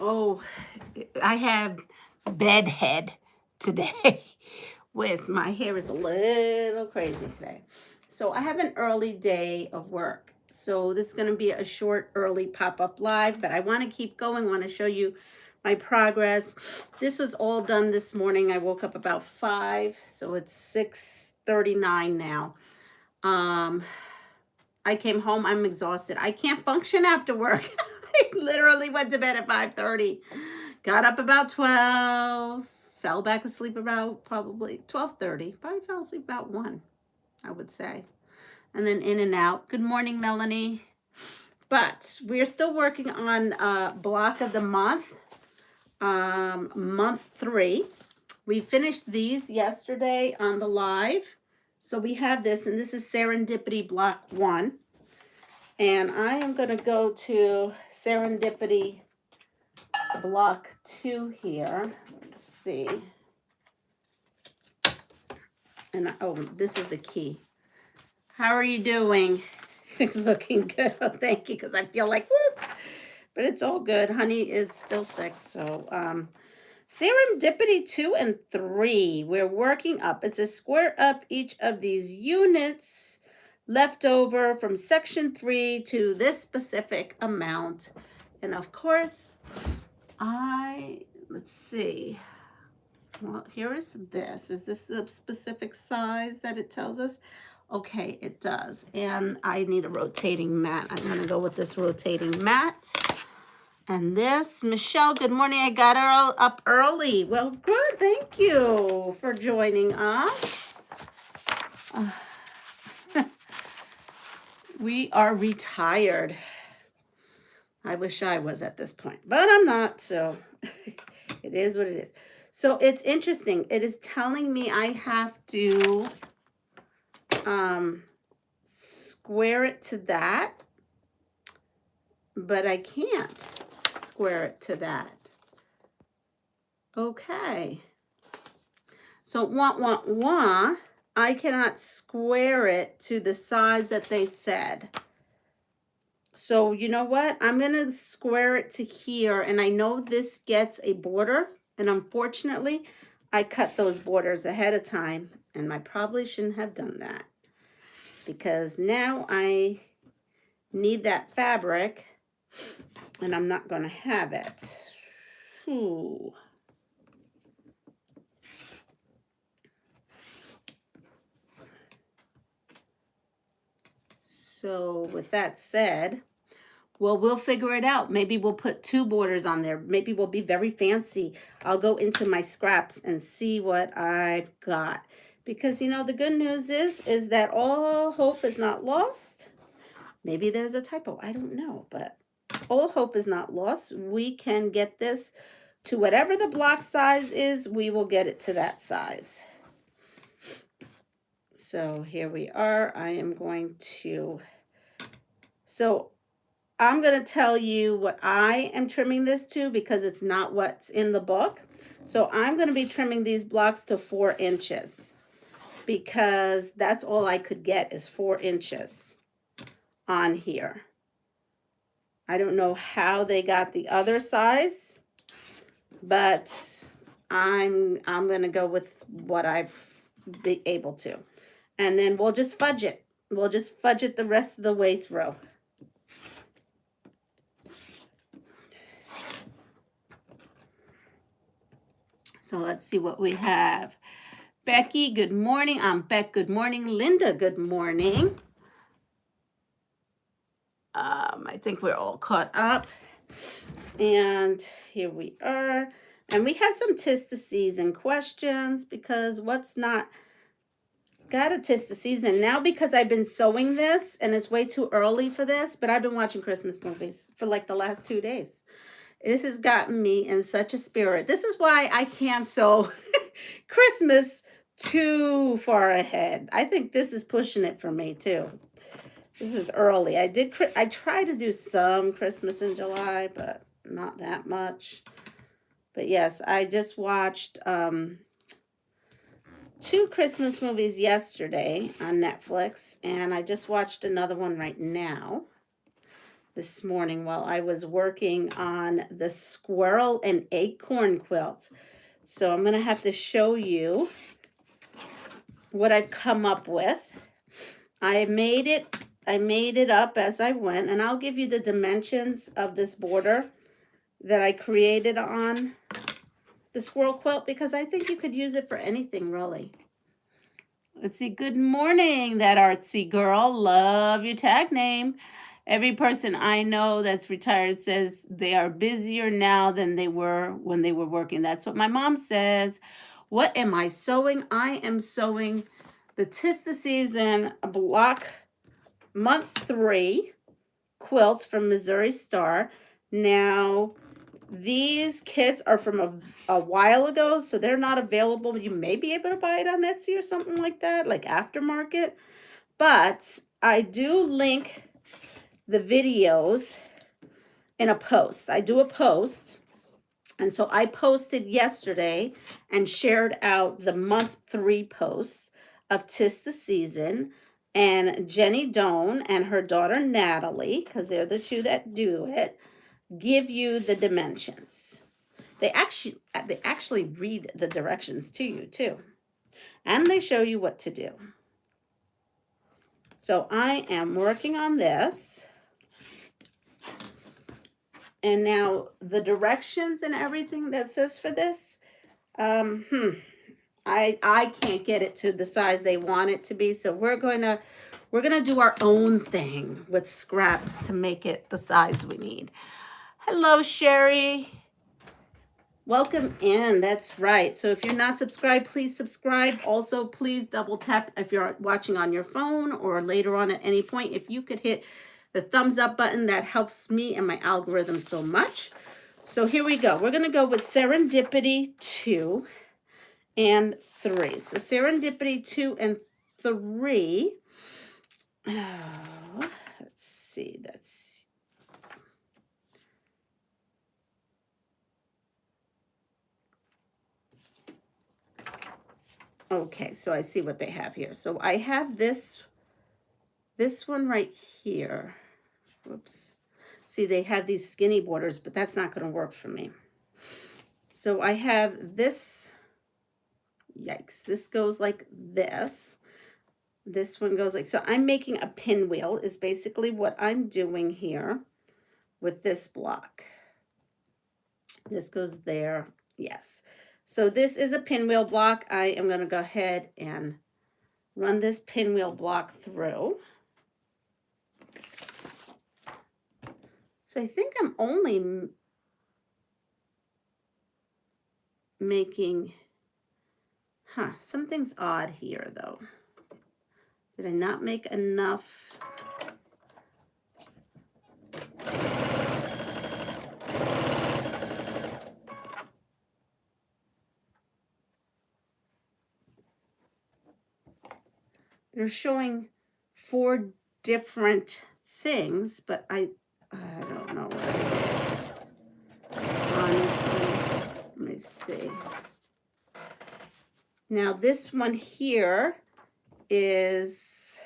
Oh, I have bedhead today with my hair is a little crazy today. So I have an early day of work. So this is going to be a short early pop-up live, but I want to keep going. I want to show you my progress. This was all done this morning. I woke up about 5, so it's 6:39 now. I came home. I'm exhausted. I can't function after work. I literally went to bed at 5:30. Got up about 12. Fell back asleep about probably 12:30. Probably fell asleep about 1, I would say. And then in and out. Good morning, Melanie. But we're still working on block of the month, month 3. We finished these yesterday on the live. So we have this, and this is Serendipity block 1. And I am going to go to Serendipity block 2 here. Let's see. And oh, this is the key. How are you doing? Looking good. Oh, thank you, because I feel like, whoop. But it's all good. Honey is still sick. So Serendipity 2 and 3. We're working up. It says square up each of these units left over from section 3 to this specific amount. And of course, let's see. Well, here is this. Is this the specific size that it tells us? Okay, it does. And I need a rotating mat. I'm going to go with this rotating mat. And this, Michelle, good morning. I got her up early. Well, good. Thank you for joining us. We are retired. I wish I was at this point, but I'm not. So it is what it is. So it's interesting. It is telling me I have to square it to that, but I can't square it to that. Okay. So I cannot square it to the size that they said. So you know what? I'm going to square it to here, and I know this gets a border, and unfortunately, I cut those borders ahead of time, and I probably shouldn't have done that because now I need that fabric, and I'm not going to have it. Ooh. So with that said, well, we'll figure it out. Maybe we'll put 2 borders on there. Maybe we'll be very fancy. I'll go into my scraps and see what I've got. Because, you know, the good news is that all hope is not lost. Maybe there's a typo. I don't know. But all hope is not lost. We can get this to whatever the block size is. We will get it to that size. So here we are. I am going to... So I'm going to tell you what I am trimming this to because it's not what's in the book. So I'm going to be trimming these blocks to 4 inches because that's all I could get is 4 inches on here. I don't know how they got the other size, but I'm going to go with what I've been able to. And then we'll just fudge it. We'll just fudge it the rest of the way through. So let's see what we have. Becky, good morning. I'm Beck. Good morning. Linda, good morning. I think we're all caught up. And here we are. And we have some tis the season questions because what's not got a tis the season now because I've been sewing this and it's way too early for this, but I've been watching Christmas movies for like the last 2 days. This has gotten me in such a spirit. This is why I can't sew Christmas too far ahead. I think this is pushing it for me too. This is early. I try to do some Christmas in July, but not that much. But yes, I just watched 2 Christmas movies yesterday on Netflix, and I just watched another one right now. this morning while I was working on the squirrel and acorn quilt. So I'm going to have to show you what I've come up with. I made it up as I went, and I'll give you the dimensions of this border that I created on the squirrel quilt because I think you could use it for anything really. Let's see. Good morning, that artsy girl. Love your tag name. Every person I know that's retired says they are busier now than they were when they were working. That's what my mom says. What am I sewing? I am sewing the Tis the Season block month 3 quilts from Missouri Star. Now, these kits are from a while ago, so they're not available. You may be able to buy it on Etsy or something like that, like aftermarket. But I do link the videos in a post. I do a post. And so I posted yesterday and shared out the month 3 posts of Tis the Season. And Jenny Doan and her daughter Natalie, because they're the two that do it, give you the dimensions. They actually read the directions to you too. And they show you what to do. So I am working on this. And now the directions and everything that says for this, I can't get it to the size they want it to be. So we're gonna do our own thing with scraps to make it the size we need. Hello, Sherry. Welcome in. That's right. So if you're not subscribed, please subscribe. Also, please double tap if you're watching on your phone or later on at any point. If you could hit the thumbs up button, that helps me and my algorithm so much. So here we go. We're going to go with Serendipity 2 and 3. So Serendipity 2 and 3. Let's see. Okay, so I see what they have here. So I have this one right here. Whoops. See, they have these skinny borders, but that's not going to work for me. So I have this. Yikes. This goes like this. This one goes like, so I'm making a pinwheel is basically what I'm doing here with this block. This goes there. Yes. So this is a pinwheel block. I am going to go ahead and run this pinwheel block through. So I think I'm only making, something's odd here though. Did I not make enough? They're showing 4 different things, but I don't know what I did. Honestly, let me see. Now this one here is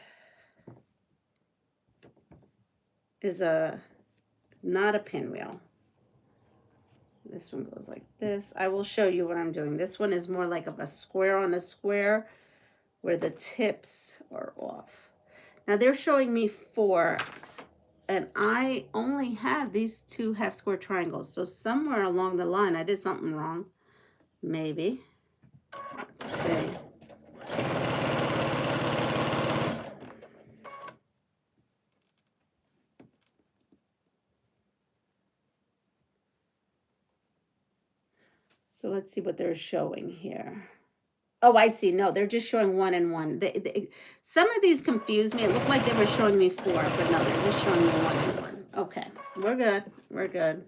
not a pinwheel. This one goes like this. I will show you what I'm doing. This one is more like of a square on a square where the tips are off. Now they're showing me 4, and I only have these 2 half square triangles. So somewhere along the line I did something wrong. Maybe. Let's see. So let's see what they're showing here. Oh, I see. No, they're just showing 1 and 1. Some of these confused me. It looked like they were showing me 4, but no, they're just showing me 1 and 1. Okay, we're good. We're good.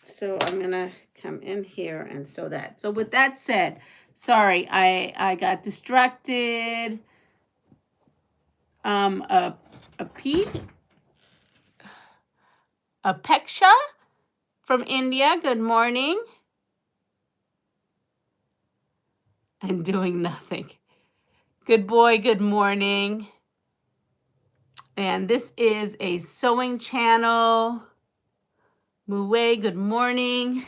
So I'm going to come in here and sew that. So with that said, sorry, I got distracted. A Peksha from India, good morning. And doing nothing. Good boy, good morning. And this is a sewing channel. Moué, good morning.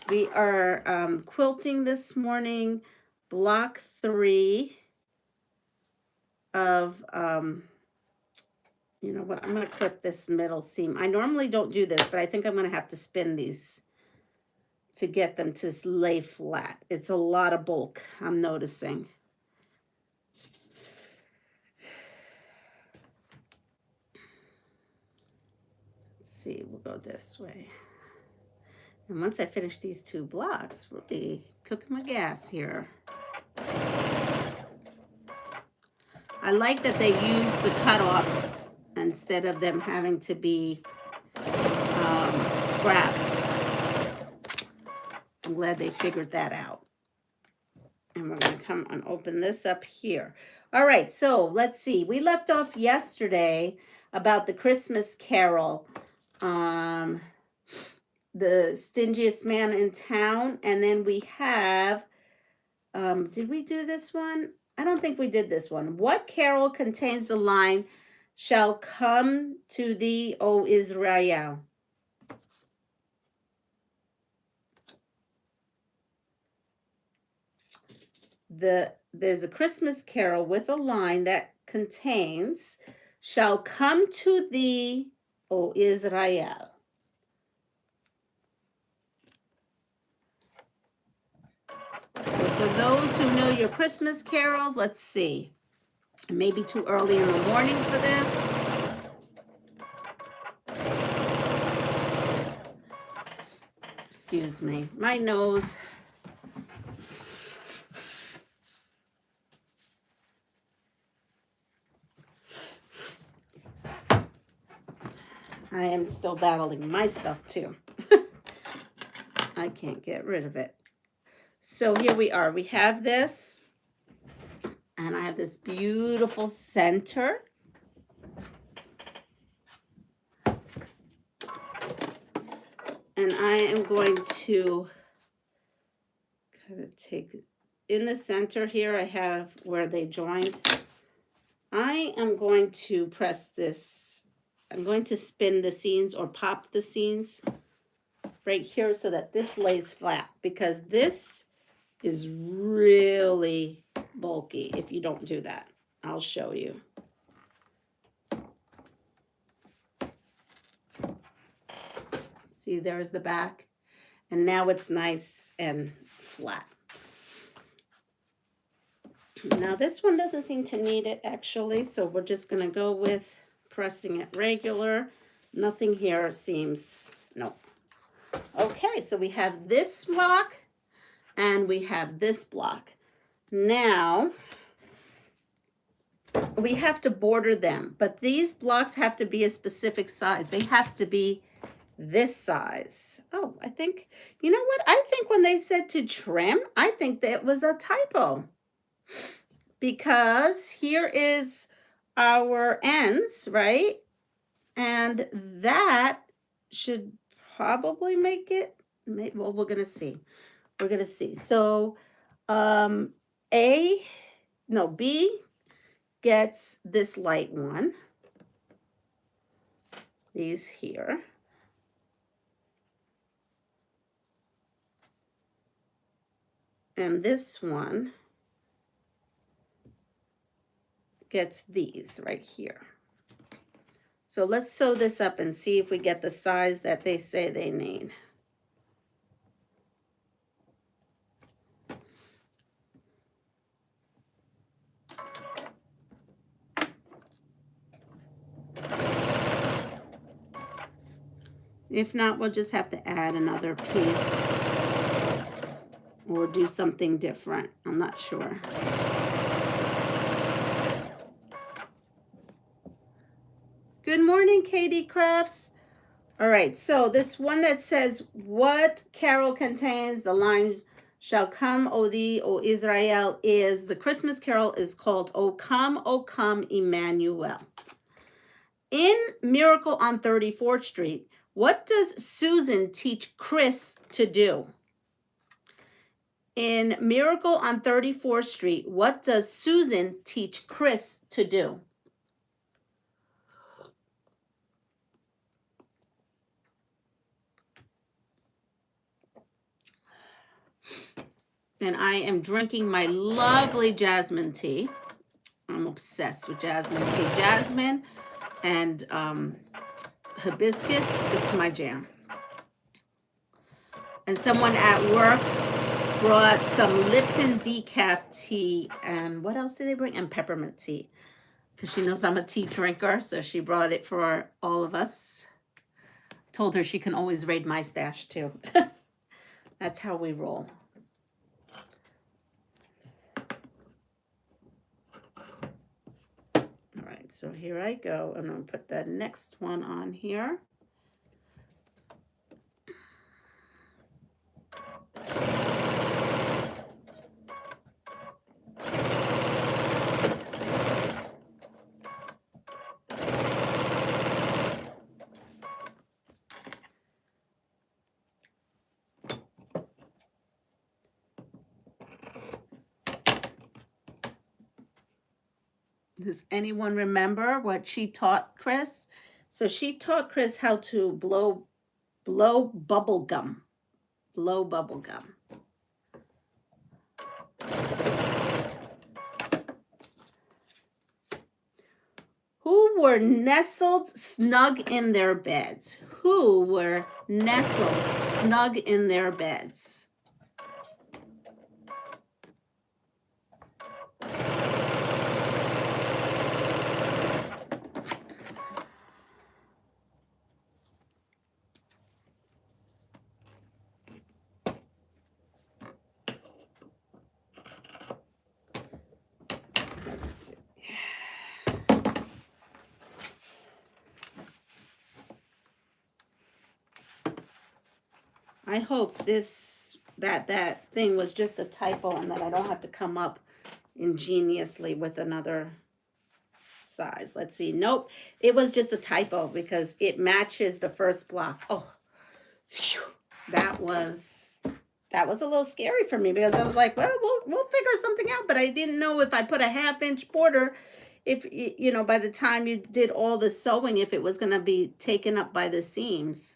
We are quilting this morning, block 3 of, you know what, I'm going to clip this middle seam. I normally don't do this, but I think I'm going to have to spin these to get them to lay flat. It's a lot of bulk, I'm noticing. Let's see, we'll go this way. And once I finish these 2 blocks, we'll be cooking my gas here. I like that they use the cutoffs instead of them having to be scraps. I'm glad they figured that out. And we're going to come and open this up here. All right, so let's see. We left off yesterday about the Christmas Carol. The Stingiest Man in Town. And then we have, did we do this one? I don't think we did this one. What carol contains the line, shall come to thee, O Israel? There's a Christmas carol with a line that contains, shall come to thee, O Israel. So for those who know your Christmas carols, let's see. It may be too early in the morning for this. Excuse me, my nose. I am still battling my stuff too. I can't get rid of it. So here we are. We have this, and I have this beautiful center. And I am going to kind of take, in the center here, I have where they joined. I am going to press this. I'm going to spin the seams or pop the seams right here so that this lays flat, because this is really bulky if you don't do that. I'll show you. See, there's the back, and now it's nice and flat. Now this one doesn't seem to need it actually, so we're just going to go with pressing it regular. Nothing here seems, no. Okay, so we have this block and we have this block. Now we have to border them, but these blocks have to be a specific size. They have to be this size. Oh, I think, you know what? I think when they said to trim, I think that was a typo, because here is our ends, right? And that should probably make it, well, we're going to see. We're going to see. So B gets this light one. These here. And this one gets these right here. So let's sew this up and see if we get the size that they say they need. If not, we'll just have to add another piece or do something different. I'm not sure. Good morning, Katie Crafts. All right, so this one that says, what carol contains the line, shall come, O thee, O Israel, is, the Christmas carol is called, O come, Emmanuel. In Miracle on 34th Street, what does Susan teach Chris to do? In Miracle on 34th Street, what does Susan teach Chris to do? And I am drinking my lovely jasmine tea. I'm obsessed with jasmine tea. Jasmine and hibiscus is my jam. And someone at work brought some Lipton decaf tea, and what else did they bring? And peppermint tea, because she knows I'm a tea drinker, so she brought it for all of us. Told her she can always raid my stash too. That's how we roll. All right, so here I go. I'm going to put the next one on here. Does anyone remember what she taught Chris? So she taught Chris how to blow bubble gum. Blow bubble gum. Who were nestled snug in their beds? Who were nestled snug in their beds? Let's see. I hope that thing was just a typo and that I don't have to come up ingeniously with another size. Let's see. Nope, it was just a typo because it matches the first block. Oh, phew. That was a little scary for me because I was like, well, we'll figure something out, but I didn't know if I put a 1/2-inch border, if you know, by the time you did all the sewing, if it was going to be taken up by the seams.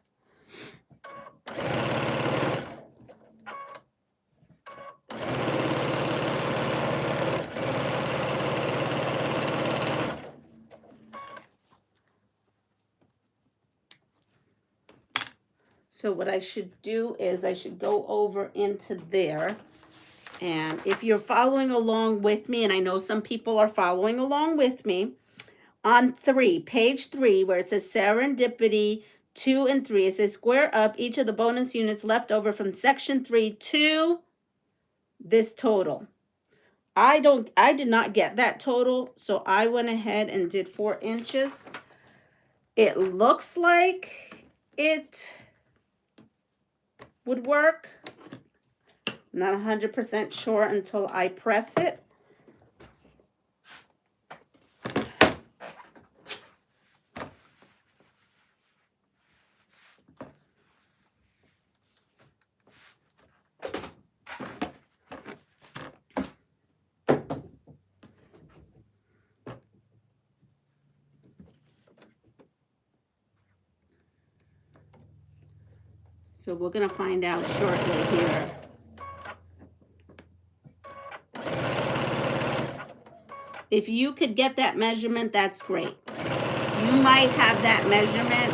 So what I should do is I should go over into there. And if you're following along with me, and I know some people are following along with me, on page 3, where it says Serendipity 2 and 3, it says square up each of the bonus units left over from section 3 to this total. I did not get that total, so I went ahead and did 4 inches. It looks like it would work. Not 100% sure until I press it. So we're going to find out shortly here. If you could get that measurement, that's great. You might have that measurement,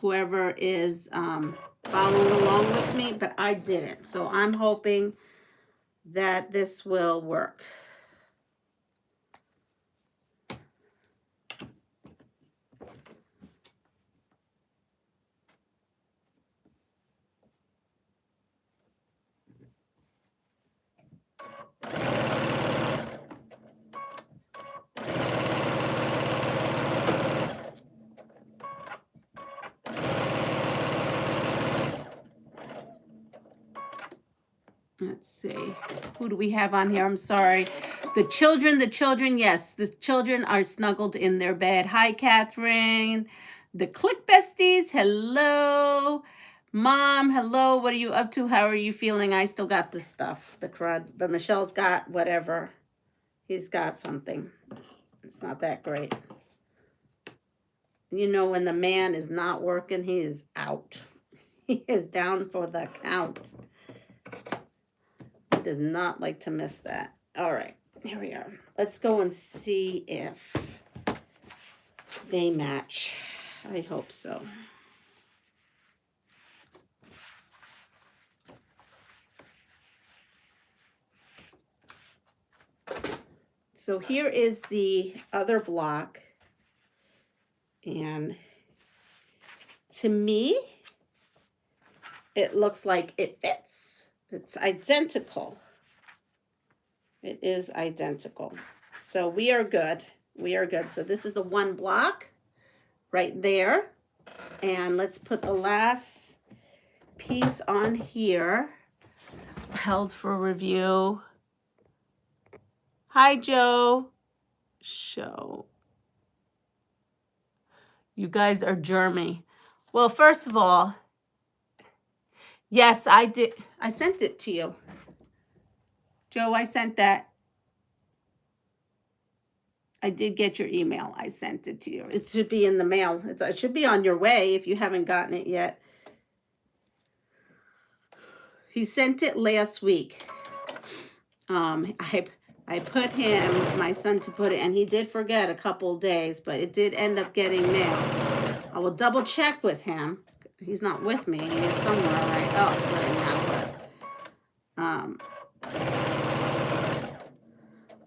whoever is following along with me, but I didn't. So I'm hoping that this will work. Let's see. Who do we have on here? I'm sorry. The children, yes. The children are snuggled in their bed. Hi, Catherine. The Click Besties, hello. Mom, hello, what are you up to? How are you feeling? I still got the stuff, the crud. But Michelle's got whatever. He's got something. It's not that great. You know, when the man is not working, he is out. He is down for the count. He does not like to miss that. All right, here we are. Let's go and see if they match. I hope so. So here is the other block. And to me, it looks like it fits. It's identical. It is identical. So we are good. We are good. So this is the one block right there. And let's put the last piece on here. Held for review. Hi, Joe. Show. You guys are germy. Well, first of all, yes, I did. I sent it to you. Joe, I sent that. I did get your email. I sent it to you. It should be in the mail. It should be on your way if you haven't gotten it yet. He sent it last week. I put him, my son, to put it, and he did forget a couple days, but it did end up getting mailed. I will double check with him. He's not with me. He is somewhere right else right now, but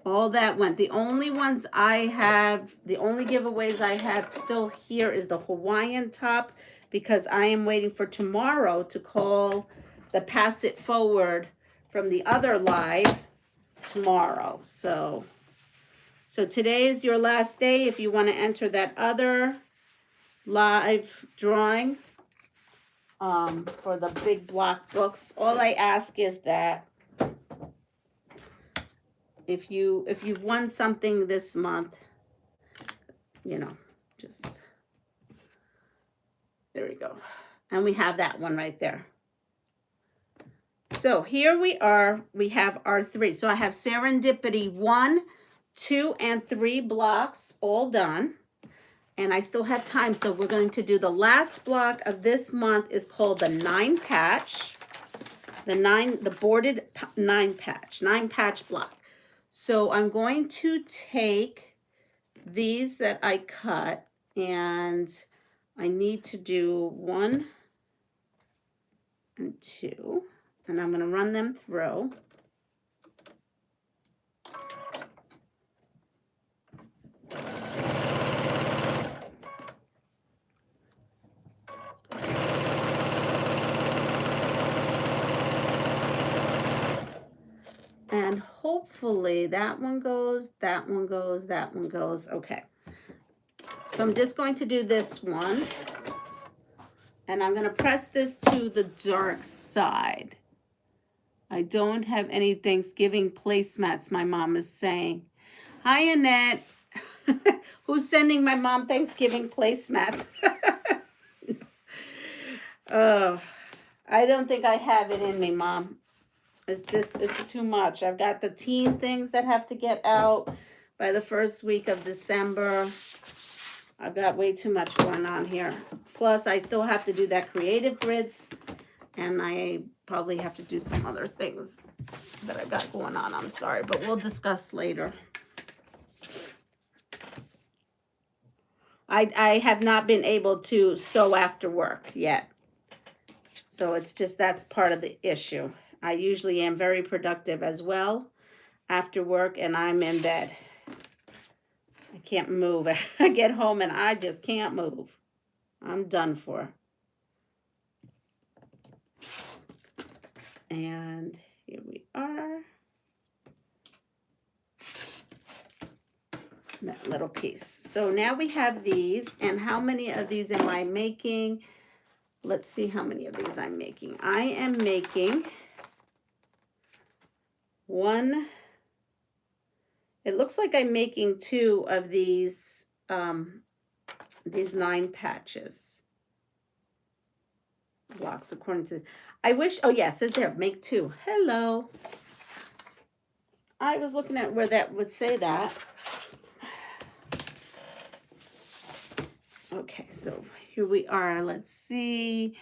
all that went. The only ones I have, the only giveaways I have still here is the Hawaiian tops, because I am waiting for tomorrow to call the Pass It Forward from the other live tomorrow. So today is your last day if you want to enter that other live drawing for the big block books. All I ask is that if you've won something this month, you know, just there we go. And we have that one right there. So here we are. We have our 3. So I have Serendipity 1, 2, and 3 blocks all done. And I still have time. So we're going to do the last block of this month is called the 9 patch. The boarded 9 patch block. So I'm going to take these that I cut, and I need to do 1 and 2. And I'm going to run them through. And hopefully that one goes, that one goes, that one goes. Okay. So I'm just going to do this one. And I'm going to press this to the dark side. I don't have any Thanksgiving placemats, my mom is saying. Hi, Annette. Who's sending my mom Thanksgiving placemats? Oh, I don't think I have it in me, Mom. It's too much. I've got the teen things that have to get out by the first week of December. I've got way too much going on here. Plus, I still have to do that creative grids, and I probably have to do some other things that I've got going on. I'm sorry, but we'll discuss later. I have not been able to sew after work yet. So it's just, that's part of the issue. I usually am very productive as well after work, and I'm in bed. I can't move. I get home and I just can't move. I'm done for. And here we are. That little piece. So now we have these, and how many of these am I making? Let's see how many of these I'm making. I am making 1. It looks like I'm making 2 of these 9 patches. blocks according to, I wish, oh yes, it's there, make 2. Hello. I was looking at where that would say that. Okay, so here we are. Let's see.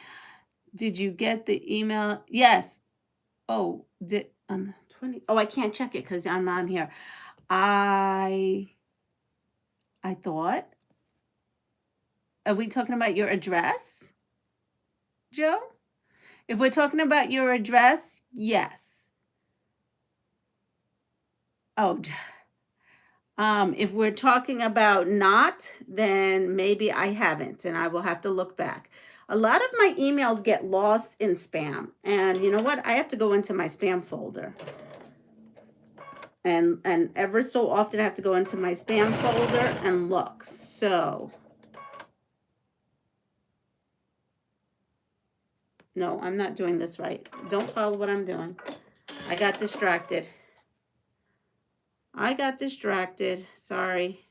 Did you get the email? Yes. Oh, did on the 20? Oh, I can't check it because I'm on here. I thought. Are we talking about your address, Joe? If we're talking about your address, yes. Oh, if we're talking about not, then maybe I haven't, and I will have to look back. A lot of my emails get lost in spam, and you know what? I have to go into my spam folder. And ever so often I have to go into my spam folder and look. So, no, I'm not doing this right. Don't follow what I'm doing. I got distracted. Sorry.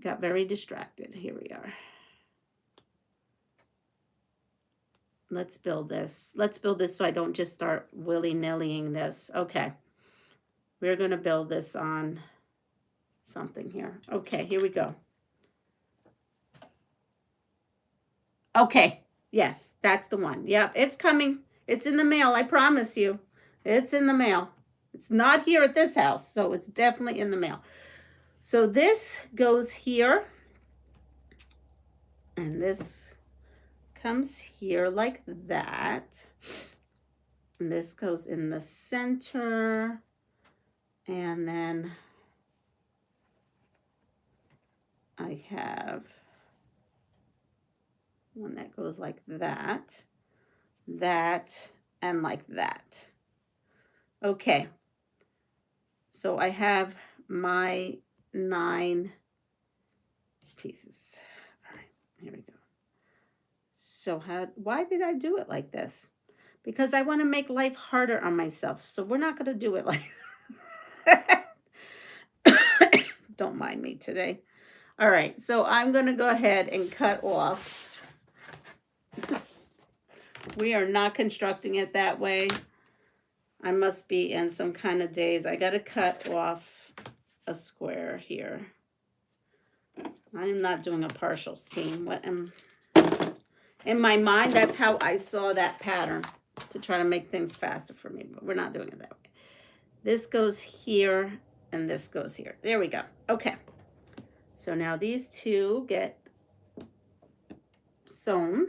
Got very distracted. Here we are. Let's build this. Let's build this so I don't just start willy-nillying this. Okay. We're going to build this on something here. Okay, here we go. Okay. Yes, that's the one. Yep, it's coming. It's in the mail. I promise you. It's in the mail. It's not here at this house, so it's definitely in the mail. So this goes here. And this comes here like that. And this goes in the center. And then I have one that goes like that, and like that. Okay. So I have my 9 pieces. All right, here we go. So why did I do it like this? Because I want to make life harder on myself. So we're not going to do it like don't mind me today. All right, so I'm going to go ahead and cut off. We are not constructing it that way. I must be in some kind of daze. I got to cut off a square here. I'm not doing a partial seam. In my mind, that's how I saw that pattern to try to make things faster for me, but we're not doing it that way. This goes here and this goes here. There we go. Okay. So now these 2 get sewn.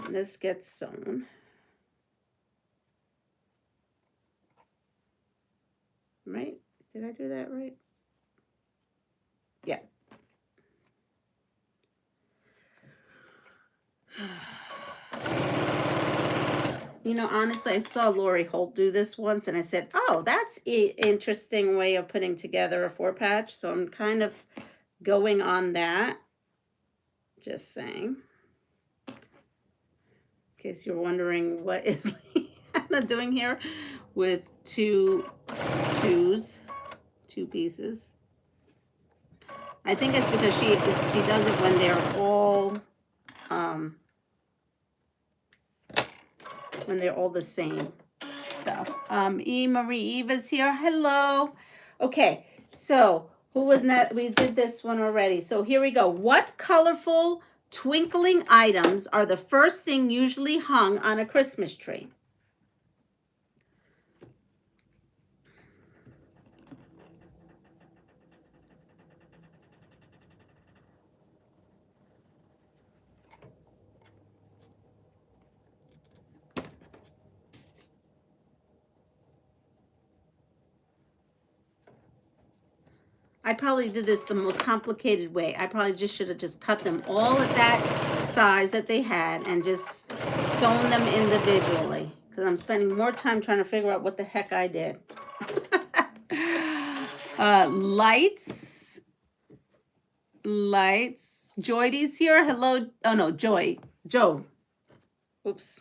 And this gets sewn. Right? Did I do that right? Yeah. You know, honestly, I saw Lori Holt do this once, and I said, oh, that's an interesting way of putting together a 4-patch. So I'm kind of going on that. Just saying. In case you're wondering what is Leanna doing here with 2 pieces. I think it's because she does it when they're all the same stuff. Marie Eva's here. Hello. Okay, so who was that? We did this one already. So here we go. What colorful twinkling items are the first thing usually hung on a Christmas tree? I probably did this the most complicated way. I probably just should have just cut them all at that size that they had and just sewn them individually, because I'm spending more time trying to figure out what the heck I did. Lights. Joydy's here. Hello. Oh no, Joe. Oops.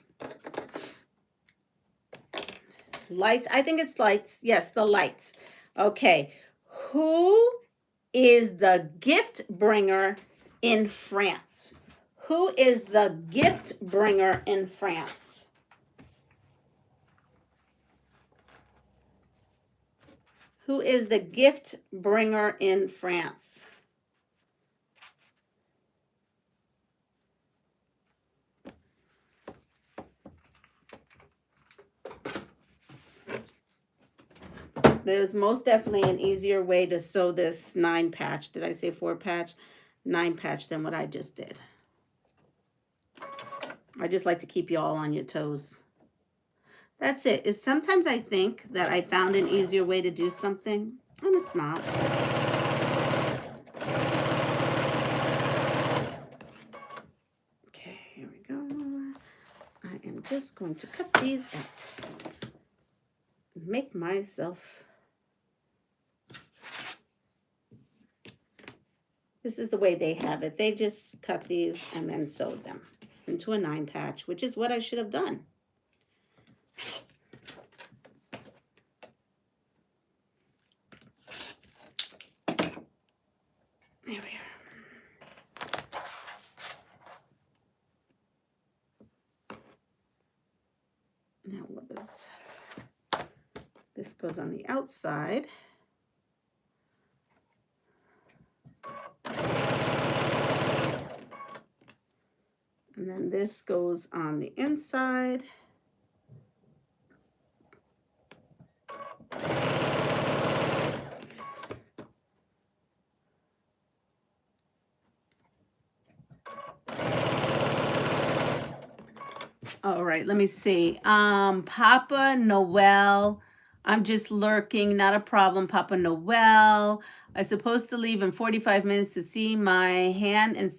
Lights. I think it's lights. Yes, the lights. Okay. Who is the gift bringer in France? Who is the gift bringer in France? Who is the gift bringer in France? There's most definitely an easier way to sew this 9 patch. Did I say 4 patch? 9 patch than what I just did. I just like to keep you all on your toes. That's it. Is sometimes I think that I found an easier way to do something, and it's not. Okay, here we go. I am just going to cut these out. Make myself... This is the way they have it. They just cut these and then sewed them into a 9 patch, which is what I should have done. There we are. Now what is this? Goes on the outside. And then this goes on the inside. All right, let me see. Papa Noel, I'm just lurking, not a problem. Papa Noel, I'm supposed to leave in 45 minutes to see my hand and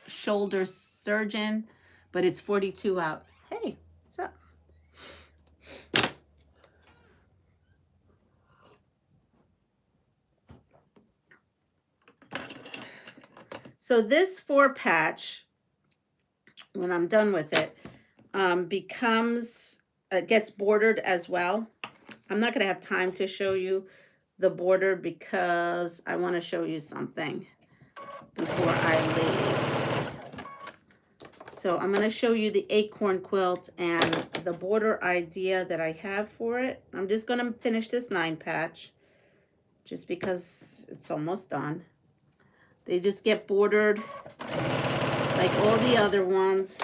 shoulder surgeon, but it's 42 out. Hey, what's up? So this 4 patch, when I'm done with it, gets bordered as well. I'm not going to have time to show you the border because I want to show you something before I leave. So I'm going to show you the Acorn quilt and the border idea that I have for it. I'm just going to finish this 9 patch just because it's almost done. They just get bordered like all the other ones.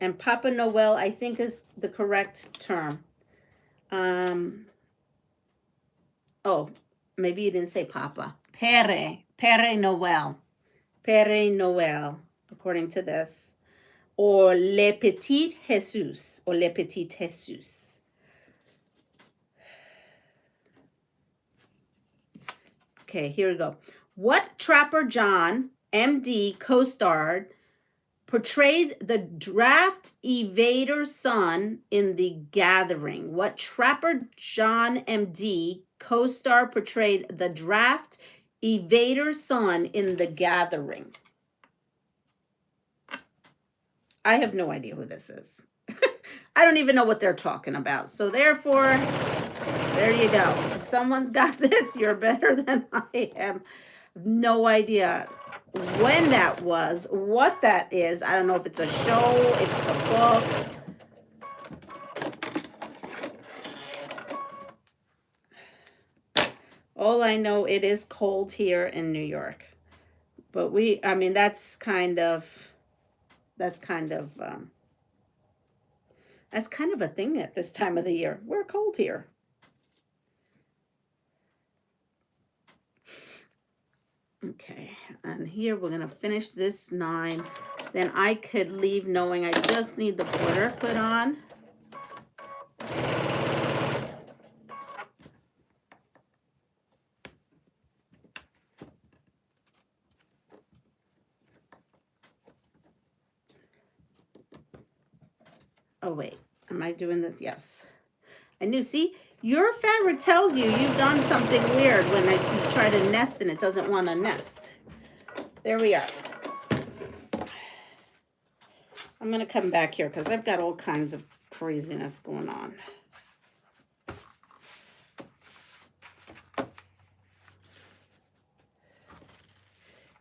And Papa Noel, I think, is the correct term. Oh, maybe you didn't say Papa. Pere Noel. Pere Noel, according to this. Or Le Petit Jesus. Or Le Petit Jesus. Okay, here we go. What Trapper John, MD, co-starred, portrayed the draft evader son in The Gathering? What Trapper John, MD, co-star portrayed the draft evader son in The Gathering? I have no idea who this is. I don't even know what they're talking about. So therefore, there you go. If someone's got this, you're better than I am. No idea when that was, what that is. I don't know if it's a show, if it's a book. All I know, it is cold here in New York. But I mean, that's kind of a thing at this time of the year. We're cold here. Okay, and here we're going to finish this 9. Then I could leave knowing I just need the border put on. Oh, wait. Am I doing this? Yes. I knew. See, your fabric tells you you've done something weird when you try to nest and it doesn't want to nest. there we are. I'm going to come back here because I've got all kinds of craziness going on.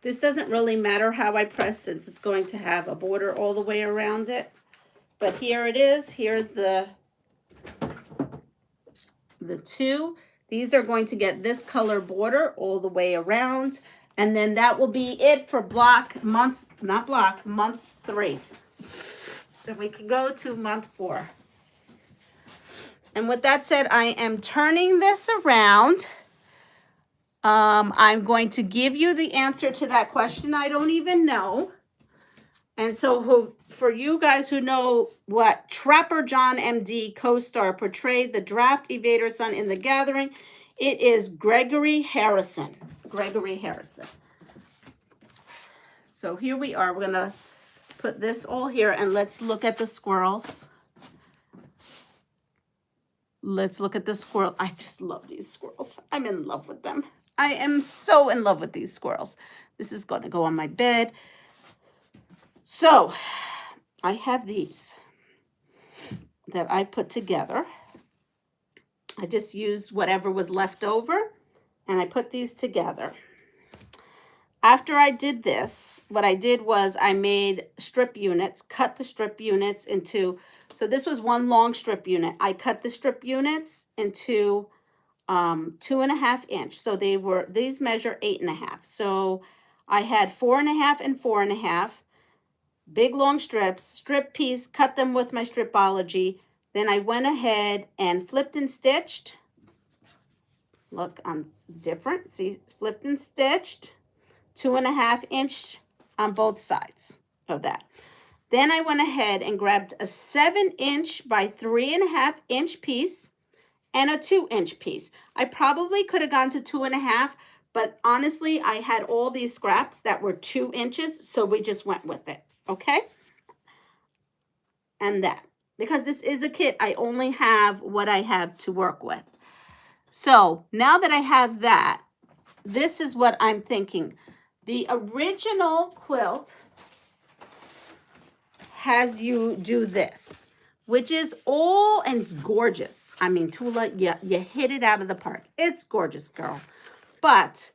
This doesn't really matter how I press since it's going to have a border all the way around it. But here it is. Here's the two. These are going to get this color border all the way around. And then that will be it for month 3. Then we can go to month 4. And with that said, I am turning this around. I'm going to give you the answer to that question I don't even know. And so for you guys who know what Trapper John MD co-star portrayed the draft evader son in The Gathering, it is Gregory Harrison. Gregory Harrison. So here we are. We're going to put this all here and let's look at the squirrels. Let's look at the squirrel. I just love these squirrels. I'm in love with them. I am so in love with these squirrels. This is going to go on my bed. So I have these that I put together. I just used whatever was left over and I put these together. After I did this, what I did was I made strip units, cut the strip units into, so this was one long strip unit. I cut the strip units into 2.5 inch. So these measure 8.5. So I had 4.5 and 4.5. Big long strips, strip piece, cut them with my Stripology. Then I went ahead and flipped and stitched. Look, I'm different. See, flipped and stitched. 2.5 inch on both sides of that. Then I went ahead and grabbed a 7 inch by 3.5 inch piece and a 2 inch piece. I probably could have gone to 2.5, but honestly, I had all these scraps that were 2 inches, so we just went with it. Okay, and that, because this is a kit, I only have what I have to work with. So now that I have that, this is what I'm thinking. The original quilt has you do this, which is all, and it's gorgeous. I mean, Tula, you hit it out of the park. It's gorgeous, girl. But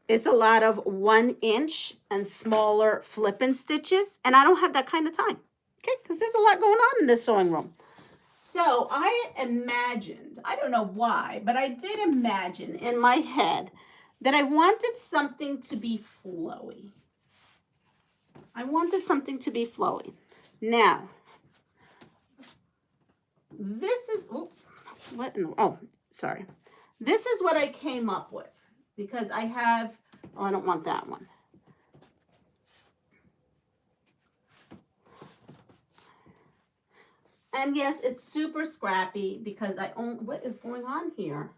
it's a lot of 1 inch and smaller flipping stitches. And I don't have that kind of time. Okay, because there's a lot going on in this sewing room. So I imagined, I don't know why, but I did imagine in my head that I wanted something to be flowy. I wanted something to be flowy. Now, this is, sorry. This is what I came up with. Because I have, oh, I don't want that one. And yes, it's super scrappy because I own, what is going on here?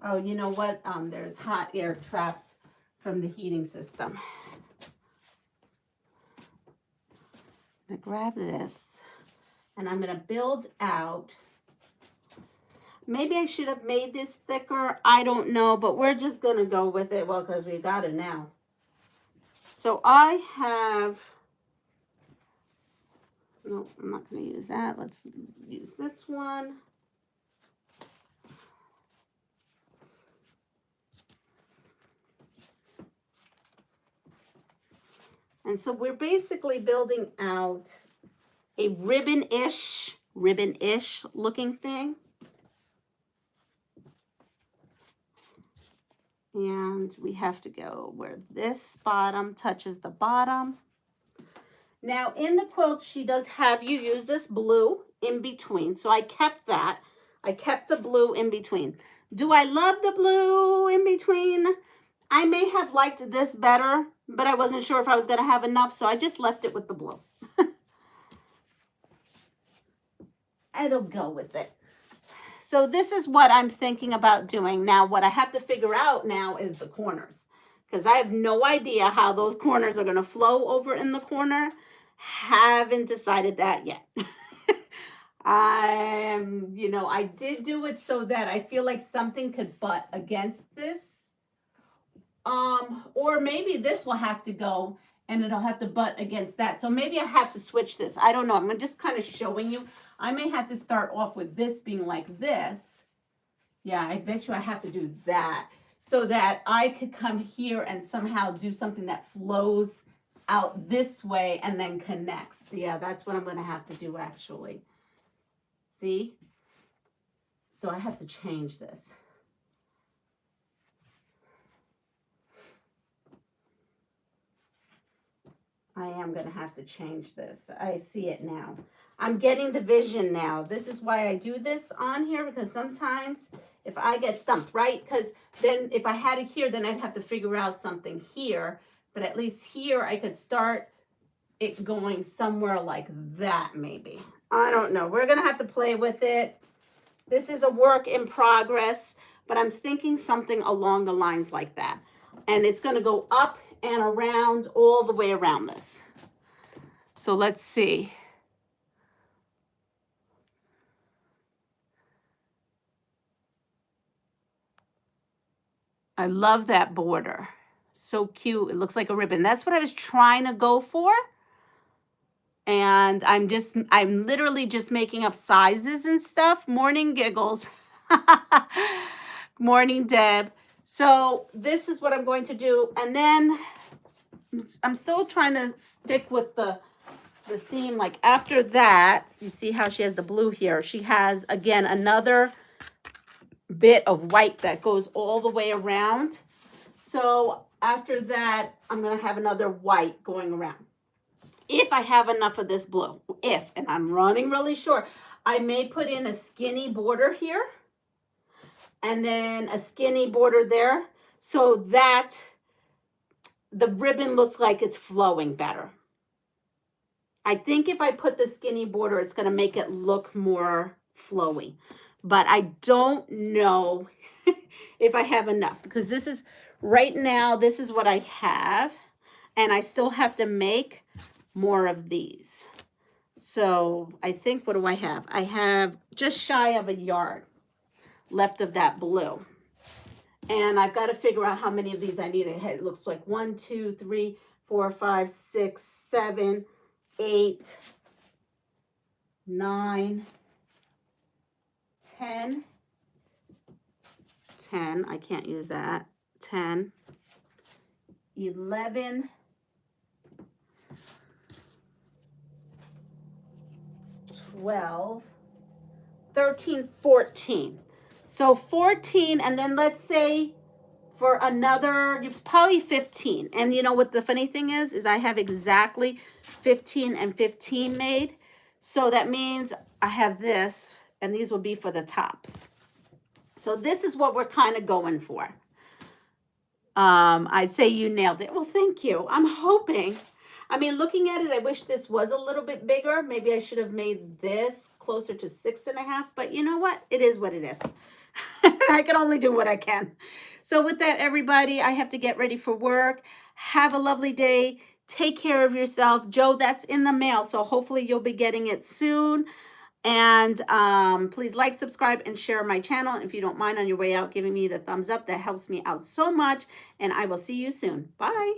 Oh, you know what? There's hot air trapped from the heating system. I'm gonna grab this and I'm gonna build out. Maybe I should have made this thicker. I don't know, but we're just going to go with it. Well, because we got it now. So I have, no, I'm not going to use that. Let's use this one. And so we're basically building out a ribbon-ish looking thing. And we have to go where this bottom touches the bottom. Now in the quilt, she does have you use this blue in between. So I kept that. I kept the blue in between. Do I love the blue in between? I may have liked this better, but I wasn't sure if I was going to have enough. So I just left it with the blue. It'll go with it. So this is what I'm thinking about doing. Now, what I have to figure out now is the corners, because I have no idea how those corners are going to flow over in the corner. Haven't decided that yet. I did do it so that I feel like something could butt against this Or maybe this will have to go and it'll have to butt against that. So maybe I have to switch this. I don't know. I'm just kind of showing you. I may have to start off with this being like this. Yeah, I bet you I have to do that so that I could come here and somehow do something that flows out this way and then connects. Yeah, that's what I'm going to have to do actually. See? So I have to change this. I am going to have to change this. I see it now. I'm getting the vision now. This is why I do this on here, because sometimes if I get stumped, right? Because then if I had it here, then I'd have to figure out something here. But at least here I could start it going somewhere like that maybe. I don't know. We're going to have to play with it. This is a work in progress, but I'm thinking something along the lines like that. And it's going to go up and around all the way around this. So let's see. I love that border. So cute. It looks like a ribbon. That's what I was trying to go for. And I'm literally just making up sizes and stuff. Morning Giggles. Morning Deb. So this is what I'm going to do. And then I'm still trying to stick with the theme. Like after that, you see how she has the blue here. She has, again, another bit of white that goes all the way around. So after that, I'm going to have another white going around. If I have enough of this blue, and I'm running really short, I may put in a skinny border here and then a skinny border there so that the ribbon looks like it's flowing better. I think if I put the skinny border, it's going to make it look more flowy. But I don't know if I have enough, because this is, right now, this is what I have. And I still have to make more of these. So I think, what do I have? I have just shy of a yard left of that blue. And I've got to figure out how many of these I need. It looks like 1, 2, 3, 4, 5, 6, 7, 8, 9, 10. 10, I can't use that. 10, 11, 12, 13, 14. So 14, and then let's say for another, it's probably 15. And you know what the funny thing is I have exactly 15 and 15 made. So that means I have this, and these will be for the tops. So this is what we're kind of going for. I'd say you nailed it. Well, thank you. I'm hoping. I mean, looking at it, I wish this was a little bit bigger. Maybe I should have made this closer to 6.5, but you know what? It is what it is. I can only do what I can. So with that, everybody, I have to get ready for work. Have a lovely day. Take care of yourself. Joe, that's in the mail, so hopefully you'll be getting it soon. And please like, subscribe, and share my channel. If you don't mind, on your way out, giving me the thumbs up, that helps me out so much. And I will see you soon. Bye.